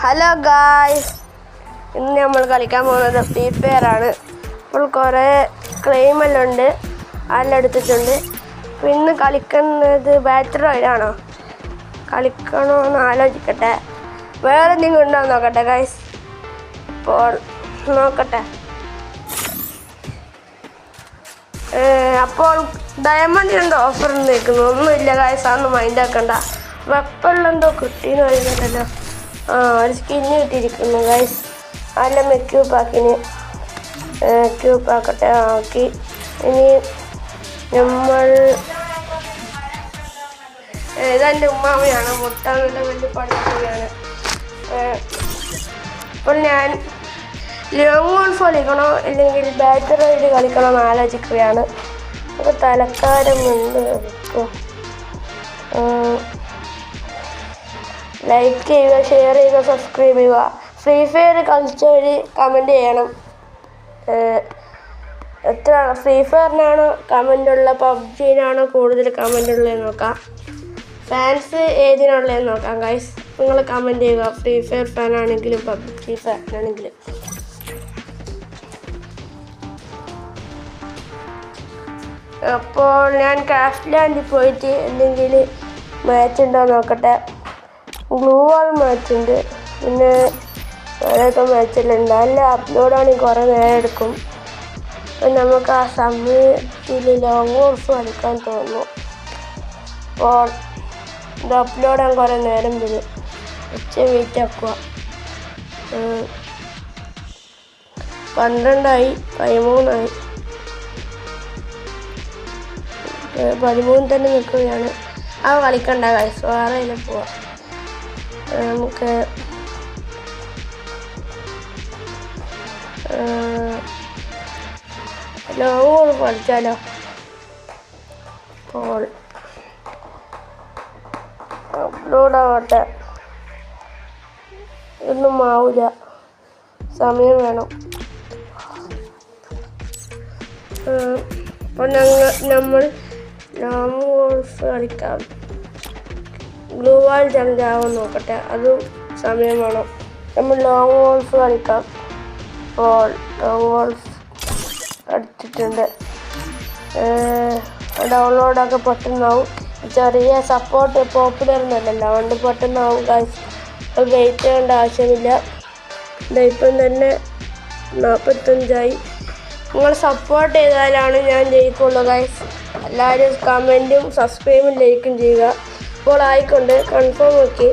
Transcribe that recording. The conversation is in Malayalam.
ഹലോ ഗായ്സ്, ഇന്ന് നമ്മൾ കളിക്കാൻ പോകുന്നത് ഫ്രീ ഫയർ ആണ്. ഇപ്പോൾ കുറേ ക്ലെയിമെല്ലാം ഉണ്ട്, അതെല്ലാം എടുത്തിട്ടുണ്ട്. അപ്പോൾ ഇന്ന് കളിക്കുന്നത് ബാറ്ററി റോയലാണോ, കളിക്കണമെന്ന് ആലോചിക്കട്ടെ. വേറെ എന്തെങ്കിലും ഉണ്ടോ നോക്കട്ടെ ഗായ്സ്. ഇപ്പോൾ നോക്കട്ടെ. അപ്പോൾ ഡയമണ്ടിനെന്തോ ഓഫർ നിൽക്കുന്നു. ഒന്നുമില്ല ഗായ്സ്, അതൊന്നും മൈൻഡ് ആക്കണ്ട. വെപ്പറിലെന്തോ കിട്ടിയെന്ന് പറയുന്നുണ്ടല്ലോ. ഒരു സ്കിന്ന് കിട്ടിയിരിക്കുന്നു ഗൈസ്. അല്ല ക്യൂപ്പാക്കിന് ക്യൂപ്പാക്കട്ടെ. ആക്കി ഇനി നമ്മൾ ഇതെൻ്റെ ഉമ്മാമയാണ്. മുട്ട നല്ല വലിയ പഠിക്കുകയാണ്. അപ്പോൾ ഞാൻ ലോങ് ഗോൾഫ് കളിക്കണോ അല്ലെങ്കിൽ ബാറ്ററി റൈഡ് കളിക്കണോ എന്ന് ആലോചിക്കുകയാണ്. അപ്പോൾ തലക്കാരമുണ്ട്. ലൈക്ക് ചെയ്യുക, ഷെയർ ചെയ്യുക, സബ്സ്ക്രൈബ് ചെയ്യുക. ഫ്രീ ഫയർ കളിച്ചവർ കമൻറ്റ് ചെയ്യണം. എത്ര ഫ്രീ ഫയറിനാണോ കമൻ്റ് ഉള്ളത്, പബ്ജിനാണോ കൂടുതൽ കമൻ്റ് ഉള്ളതെന്ന് നോക്കാം. ഫാൻസ് ഏതിനുള്ളതെന്ന് നോക്കാം ഗൈസ്. നിങ്ങൾ കമൻറ്റ് ചെയ്യുക, ഫ്രീ ഫയർ ഫാനാണെങ്കിലും പബ്ജി ഫാനാണെങ്കിലും. അപ്പോൾ ഞാൻ ക്രാഫ്റ്റ് ലാൻഡിൽ പോയിട്ട് എന്തെങ്കിലും മാച്ച് ഉണ്ടോ നോക്കട്ടെ. ഗ്ലൂ വാൾ മാച്ച് ഉണ്ട്, പിന്നെ വേറെയൊക്കെ മാച്ചെല്ലാം ഉണ്ട്. അതെല്ലാം അപ്ലോഡാണെങ്കിൽ കുറേ നേരം എടുക്കും. അപ്പം നമുക്ക് ആ സമയത്തിൽ ലോങ് ഗോൾഫ് കളിക്കാൻ തോന്നുന്നു. അപ്പോൾ ഇത് അപ്ലോഡാൻ കുറേ നേരം വരും. വെയിറ്റ് ആക്കുക. 12 13 13 തന്നെ നിൽക്കുകയാണ്. ആ കളിക്കണ്ട ഗൈസ്, വേറെ അതിൽ പോവാം. നമുക്ക് ലോങ് ഗോൾഫ് കളിച്ചാലോ. അപ്പോൾ അപ്ലോഡ് ആവട്ടെ. ഒന്നും ആവില്ല, സമയം വേണം. അപ്പോൾ നമ്മൾ ലോങ് ഗോൾഫ് കളിക്കാം. ഗ്ലൂ വാൾ ചലഞ്ച് ആവാൻ നോക്കട്ടെ, അതും സമയം വേണം. നമ്മൾ ലോങ് ഗോൾഫ് കളിക്കാം. അപ്പോൾ ലോങ് ഗോൾഫ് അടിച്ചിട്ടുണ്ട്. ഡൗൺലോഡൊക്കെ പെട്ടെന്നാവും. ചെറിയ സപ്പോർട്ട് പോപ്പുലർ ഒന്നുമല്ലല്ലോ, അതുകൊണ്ട് പെട്ടെന്നാവും ഗൈസ്. വെയിറ്റ് ചെയ്യേണ്ട ആവശ്യമില്ല. ഇപ്പം തന്നെ 45. നിങ്ങൾ സപ്പോർട്ട് ചെയ്താലാണ് ഞാൻ ജയിക്കുള്ളൂ ഗൈസ്. എല്ലാവരും കമൻറ്റും സബ്സ്ക്രൈബും ലൈക്കും ചെയ്യുക. ഇപ്പോൾ ആയിക്കൊണ്ട് കൺഫേം ആക്കി.